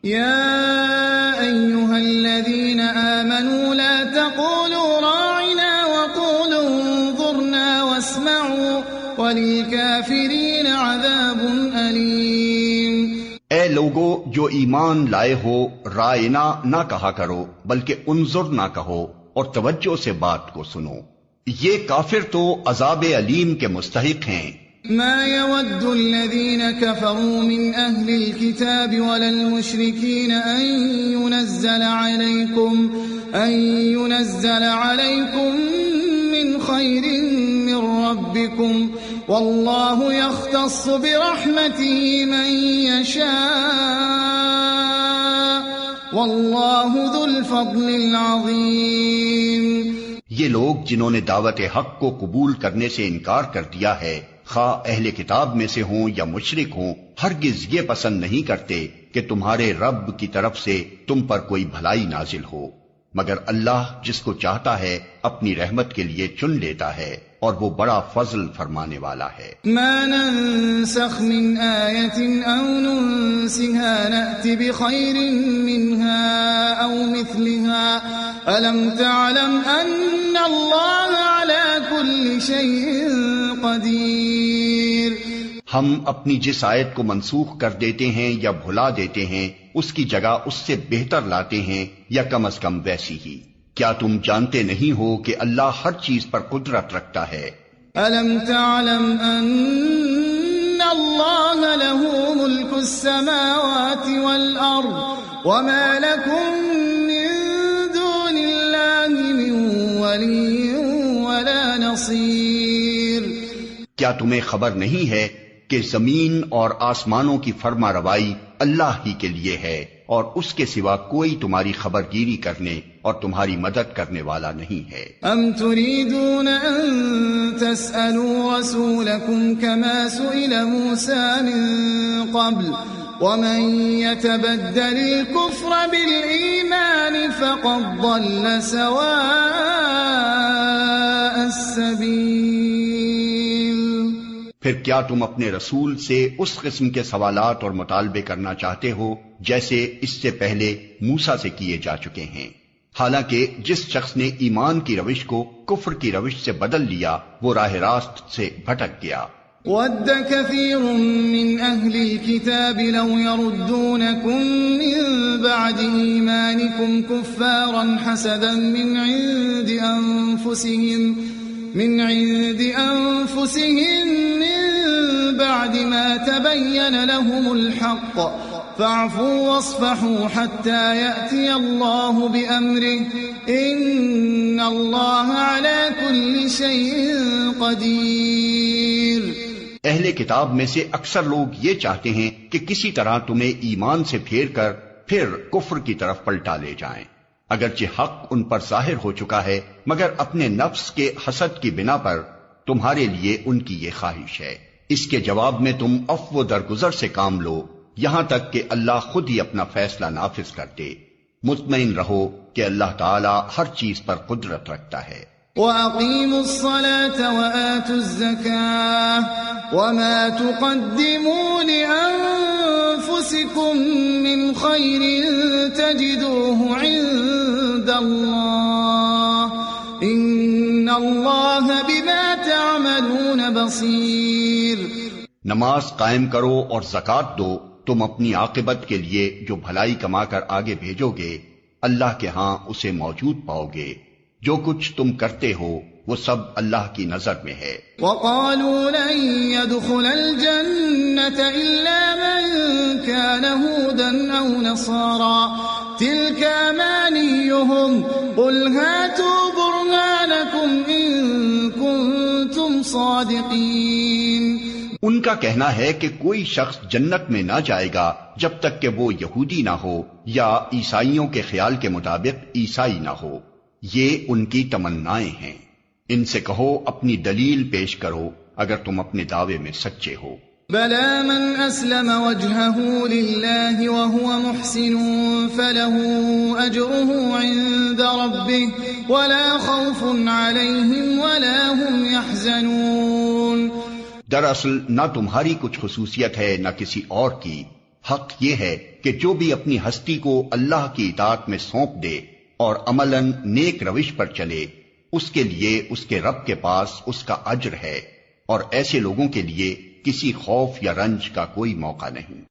يا أيها الذين آمنوا لا تقولوا راعنا وقولوا انظرنا واسمعوا وللكافرين عذاب أليم۔ اے لوگو جو ایمان لائے ہو، رائنا نہ کہا کرو بلکہ انظر نہ کہو اور توجہ سے بات کو سنو، یہ کافر تو عذاب علیم کے مستحق ہیں۔ ما يود الذين كفروا من أهل الكتاب ولا المشركين أن ينزل عليكم من خير من ربكم والله يختص برحمته من يشاء والله ذو الفضل العظيم۔ یہ لوگ جنہوں نے دعوت حق کو قبول کرنے سے انکار کر دیا ہے، خواہ اہل کتاب میں سے ہوں یا مشرک ہوں، ہرگز یہ پسند نہیں کرتے کہ تمہارے رب کی طرف سے تم پر کوئی بھلائی نازل ہو، مگر اللہ جس کو چاہتا ہے اپنی رحمت کے لیے چن لیتا ہے اور وہ بڑا فضل فرمانے والا ہے۔ ما ننسخ من آیة او ننسها نأت بخير منها او مثلها ألم تعلم ان اللہ على كل شيء قدیر۔ ہم اپنی جس آیت کو منسوخ کر دیتے ہیں یا بھلا دیتے ہیں اس کی جگہ اس سے بہتر لاتے ہیں یا کم از کم ویسی ہی۔ کیا تم جانتے نہیں ہو کہ اللہ ہر چیز پر قدرت رکھتا ہے؟ ألم تعلم أن الله له ملك السماوات والأرض وما لكم من دون الله من ولي ولا نصير۔ کیا تمہیں خبر نہیں ہے کہ زمین اور آسمانوں کی فرما روائی اللہ ہی کے لیے ہے اور اس کے سوا کوئی تمہاری خبرگیری کرنے اور تمہاری مدد کرنے والا نہیں ہے۔ ام تريدون ان تسألوا رسولكم كما سئل موسى من قبل ومن يتبدل الكفر بالإيمان فقد ضل سواء السبيل۔ پھر کیا تم اپنے رسول سے اس قسم کے سوالات اور مطالبے کرنا چاہتے ہو جیسے اس سے پہلے موسیٰ سے کیے جا چکے ہیں؟ حالانکہ جس شخص نے ایمان کی روش کو کفر کی روش سے بدل لیا وہ راہ راست سے بھٹک گیا۔ وَدَّ كَثِيرٌ مِّنْ أَهْلِ الْكِتَابِ لَوْ يَرُدُّونَكُمْ مِّن بَعْدِ إِيمَانِكُمْ كُفَّارًا حَسَدًا مِّنْ عِندِ أَنفُسِهِم مِّن بعد ما تبين لهم الحق فاعفوا واصفحوا حتى يأتي الله بأمره إن الله على كل شيء قدير۔ اہل کتاب میں سے اکثر لوگ یہ چاہتے ہیں کہ کسی طرح تمہیں ایمان سے پھیر کر پھر کفر کی طرف پلٹا لے جائیں، اگرچہ حق ان پر ظاہر ہو چکا ہے، مگر اپنے نفس کے حسد کی بنا پر تمہارے لیے ان کی یہ خواہش ہے۔ اس کے جواب میں تم عفو درگزر سے کام لو یہاں تک کہ اللہ خود ہی اپنا فیصلہ نافذ کر دے۔ مطمئن رہو کہ اللہ تعالی ہر چیز پر قدرت رکھتا ہے۔ وَأَقِيمُوا الصَّلَاةَ وَآتُوا الزَّكَاةَ وَمَا تُقَدِّمُوا لِأَنفُسِكُم مِّنْ خَيْرٍ تَجِدُوهُ عِندَ اللَّهِ إِنَّ اللَّهَ بِمَا تَعْمَلُونَ بَصِيرٌ۔ نماز قائم کرو اور زکوٰۃ دو، تم اپنی عاقبت کے لیے جو بھلائی کما کر آگے بھیجو گے اللہ کے ہاں اسے موجود پاؤ گے۔ جو کچھ تم کرتے ہو وہ سب اللہ کی نظر میں ہے۔ وَقَالُوا لَن يَدْخُلَ الْجَنَّةَ إِلَّا مَن كَانَ هُودًا أَوْ نَصَارَىٰ تِلْكَ أَمَانِيُّهُمْ قُلْ هَاتُوا بُرْهَانَكُمْ إِن كُنتُمْ صَادِقِينَ۔ ان کا کہنا ہے کہ کوئی شخص جنت میں نہ جائے گا جب تک کہ وہ یہودی نہ ہو یا عیسائیوں کے خیال کے مطابق عیسائی نہ ہو، یہ ان کی تمنائیں ہیں۔ ان سے کہو اپنی دلیل پیش کرو اگر تم اپنے دعوے میں سچے ہو۔ بَلَىٰ مَنْ أَسْلَمَ وَجْهَهُ لِلَّهِ وَهُوَ مُحْسِنٌ فَلَهُ أَجْرُهُ عِندَ رَبِّهِ وَلَا خَوْفٌ عَلَيْهِمْ وَلَا هُمْ يَحْزَنُونَ۔ دراصل نہ تمہاری کچھ خصوصیت ہے نہ کسی اور کی، حق یہ ہے کہ جو بھی اپنی ہستی کو اللہ کی اطاعت میں سونپ دے اور عملاً نیک روش پر چلے، اس کے لیے اس کے رب کے پاس اس کا اجر ہے، اور ایسے لوگوں کے لیے کسی خوف یا رنج کا کوئی موقع نہیں۔